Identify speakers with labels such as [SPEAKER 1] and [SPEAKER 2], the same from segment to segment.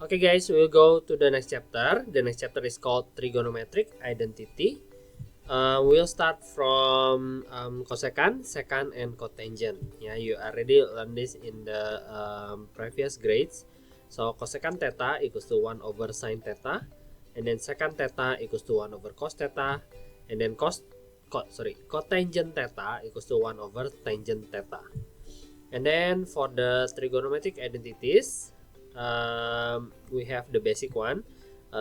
[SPEAKER 1] Okay guys, we'll go to the next chapter. The next chapter is called trigonometric identity. We'll start from cosecant, secant, and cotangent. Yeah, you already learned this in the previous grades. So cosecant theta equals to 1 over sine theta, and then secant theta equals to 1 over cos theta, and then cotangent theta equals to 1 over tangent theta. And then for the trigonometric identities, we have the basic one,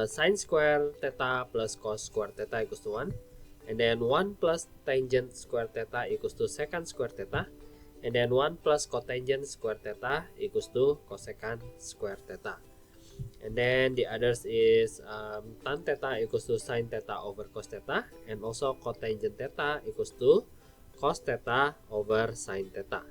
[SPEAKER 1] sine square theta plus cos square theta equals to 1. And then 1 plus tangent square theta equals to secant square theta. And then 1 plus cotangent square theta equals to cosecant square theta. And then the others is tan theta equals to sine theta over cos theta. And also cotangent theta equals to cos theta over sine theta.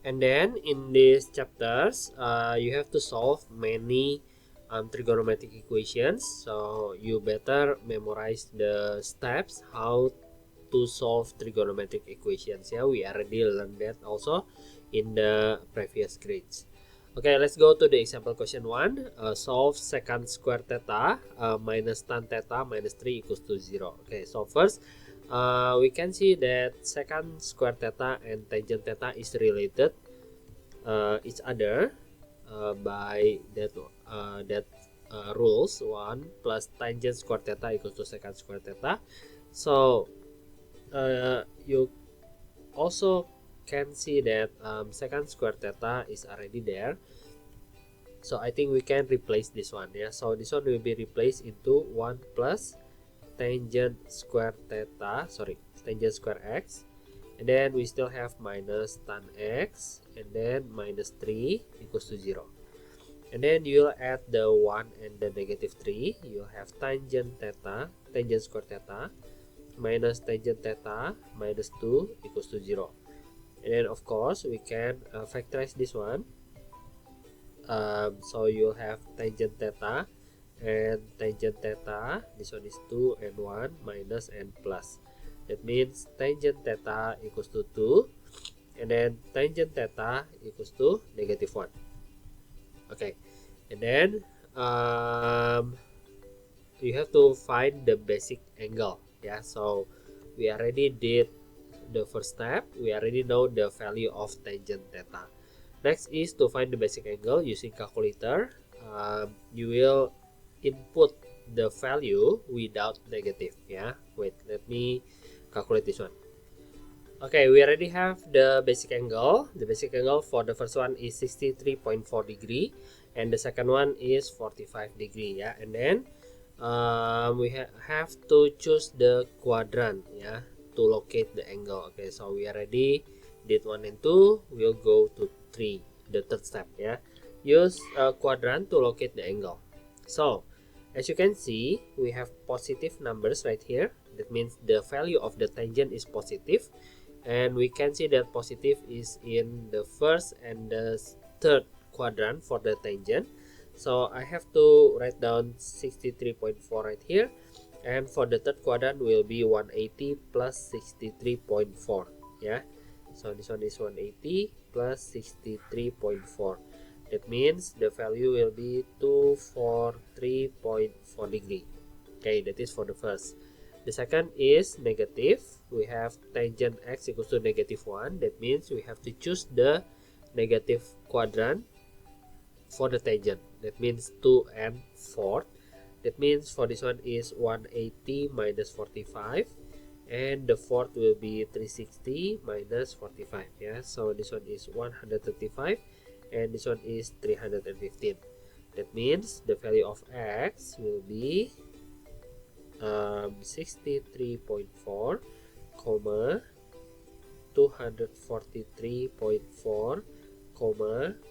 [SPEAKER 1] And then in these chapters, you have to solve many trigonometric equations. So you better memorize the steps how to solve trigonometric equations. Yeah, we already learned that also in the previous grades. Okay, let's go to the example question 1. Solve secant square theta minus tan theta minus 3 equals to 0. Okay, so first we can see that secant square theta and tangent theta is related each other by that rules 1 plus tangent square theta equals to secant square theta. So you also can see that secant square theta is already there. So I think we can replace this one. Yeah, so this one will be replaced into 1 plus tangent square theta, tangent square x, and then we still have minus tan x, and then minus 3 equals to 0. And then you'll add the 1 and the negative 3. You'll have tangent theta, tangent square theta, minus tangent theta, minus 2 equals to 0. And then of course we can factorize this one. So you'll have tangent theta and tangent theta. This one is 2 and 1 minus and plus. That means tangent theta equals to 2, and then tangent theta equals to negative 1. Okay, and then you have to find the basic angle. Yeah, so we already did the first step. We already know the value of tangent theta. Next is to find the basic angle using calculator. You will input the value without negative. Yeah, wait, let me calculate this one. Okay, we already have the basic angle. The basic angle for the first one is 63.4 degree, and the second one is 45 degree. Yeah, and then we have to choose the quadrant. Yeah, to locate the angle. Okay, so we already did 1 and 2. We'll go to 3, the third step. Yeah, use a quadrant to locate the angle. So as you can see, we have positive numbers right here. That means the value of the tangent is positive, and we can see that positive is in the first and the third quadrant for the tangent. So I have to write down 63.4 right here, and for the third quadrant will be 180 plus 63.4. Yeah, so this one is 180 plus 63.4. That means the value will be 243.4 degree. Okay, that is for the first. The second is negative. We have tangent x equals to negative 1. That means we have to choose the negative quadrant for the tangent. That means 2 and 4. That means for this one is 180 minus 45. And the fourth will be 360 minus 45. Yeah, so this one is 135. And this one is 315. That means the value of x will be 63.4, 243.4,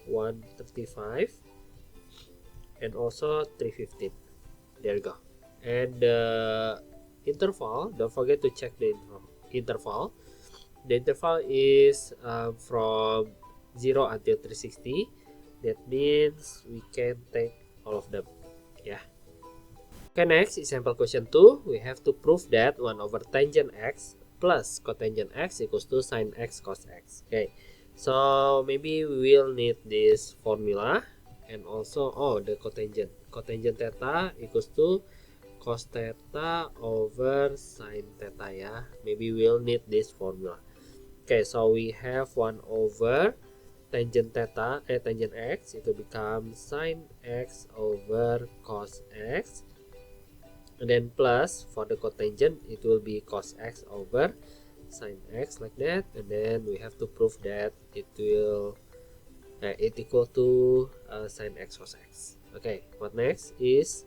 [SPEAKER 1] 135, and also 315. There you go. And the interval, don't forget to check the interval. The interval is from 0 until 360. That means we can take all of them. Yeah. Okay, next example question 2. We have to prove that 1 over tangent x plus cotangent x equals to sine x cos x. Okay, so maybe we will need this formula, and also the cotangent. Cotangent theta equals to cos theta over sin theta ya. Maybe we'll need this formula. Okay, so we have 1 over tangent theta, tangent x, itu becomes sin x over cos x, and then plus for the cotangent it will be cos x over sin x, like that. And then we have to prove that it will equal to sin x cos x. Okay, what next is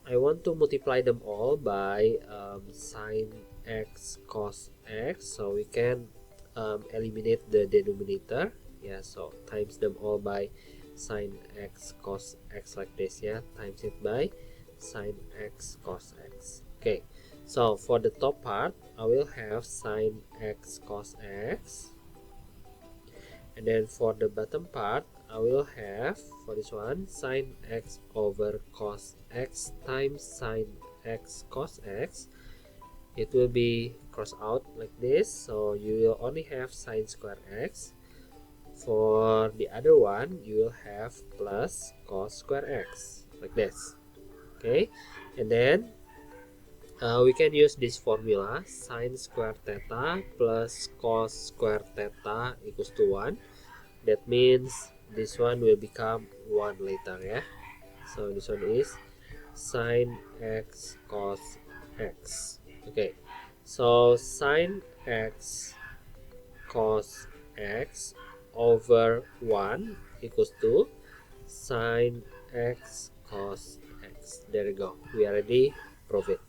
[SPEAKER 1] I want to multiply them all by sin x cos x, so we can eliminate the denominator. Yeah, so times them all by sin x cos x, like this. Yeah, times it by sin x cos x. Okay, so for the top part I will have sin x cos x, and then for the bottom part I will have, for this one, sin x over cos x times sin x cos x. It will be cross out like this, so you will only have sin square x. For the other one you will have plus cos square x, like this. Okay, and then we can use this formula, sin square theta plus cos square theta equals to 1. That means this one will become 1 later, yeah. So this one is sin x cos x. Okay, so sin x cos x over 1 equals to sin x cos x. There you go, we already proved it.